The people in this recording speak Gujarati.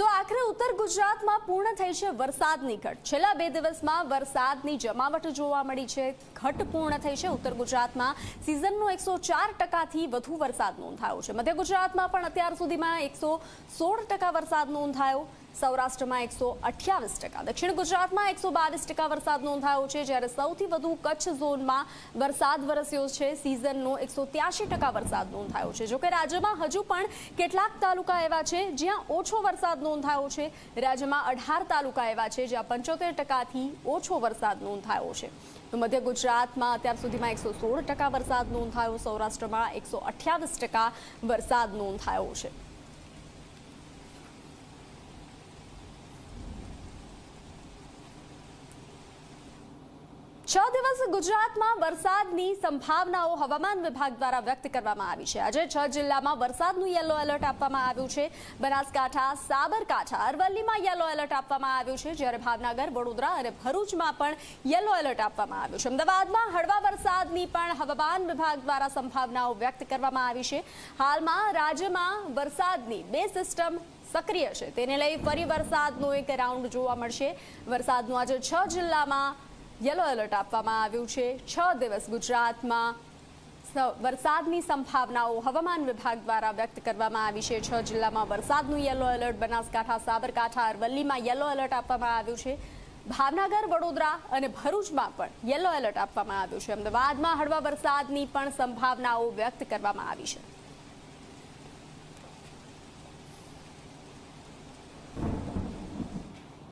તો આખરે ઉત્તર ગુજરાતમાં પૂર્ણ થઈ છે વરસાદની ઘટ। છેલ્લા 2 દિવસમાં વરસાદની જમાવટ જોવા મળી છે। ઘટ પૂર્ણ થઈ છે। ઉત્તર ગુજરાતમાં સિઝનનો 104%થી વધુ વરસાદ નોંધાયો છે। મધ્ય ગુજરાતમાં પણ અત્યાર સુધીમાં 116% વરસાદ નોંધાયો। સૌરાષ્ટ્રમાં 128%, દક્ષિણ ગુજરાતમાં 122% વરસાદ નોંધાયો છે, જ્યારે સૌથી વધુ કચ્છ ઝોનમાં વરસાદ વરસ્યો છે। સિઝનનો 183% વરસાદ નોંધાયો છે। જોકે રાજ્યમાં હજુ પણ કેટલાક તાલુકા એવા છે જ્યાં ઓછો વરસાદ નોંધાયો છે। રાજ્યમાં 18 તાલુકા એવા છે જ્યાં 75%થી ઓછો વરસાદ નોંધાયો છે। તો મધ્ય ગુજરાતમાં અત્યાર સુધીમાં 116% વરસાદ નોંધાયો। સૌરાષ્ટ્રમાં 128% વરસાદ નોંધાયો છે। છ દિવસ ગુજરાતમાં વરસાદની સંભાવનાઓ હવામાન વિભાગ દ્વારા વ્યક્ત કરવામાં આવી છે। આજે 6 જિલ્લામાં વરસાદનું યલો એલર્ટ આપવામાં આવ્યું છે। બનાસકાંઠા, સાબરકાંઠા, અરવલ્લીમાં યલો એલર્ટ આપવામાં આવ્યું છે, જ્યારે ભાવનગર, વડોદરા અને ભરૂચમાં પણ યલો એલર્ટ આપવામાં આવ્યું છે। અમદાવાદમાં હળવા વરસાદની પણ હવામાન વિભાગ દ્વારા સંભાવનાઓ વ્યક્ત કરવામાં આવી છે। હાલમાં રાજ્યમાં વરસાદની 2 સિસ્ટમ સક્રિય છે, તેને લઈ ફરી વરસાદનો એક રાઉન્ડ જોવા મળશે। વરસાદનું આજે 6 જિલ્લામાં યલો એલર્ટ આપવામાં આવ્યું છે। 6 દિવસ ગુજરાતમાં વરસાદની સંભાવનાઓ હવામાન વિભાગ દ્વારા વ્યક્ત કરવામાં આવી છે। 6 જિલ્લામાં વરસાદનું યલો એલર્ટ, બનાસકાંઠા, સાબરકાંઠા, અરવલ્લીમાં યલો એલર્ટ આપવામાં આવ્યું છે। ભાવનગર, વડોદરા અને ભરૂચમાં પણ યલો એલર્ટ આપવામાં આવ્યું છે। અમદાવાદમાં હળવા વરસાદની પણ સંભાવનાઓ વ્યક્ત કરવામાં આવી છે।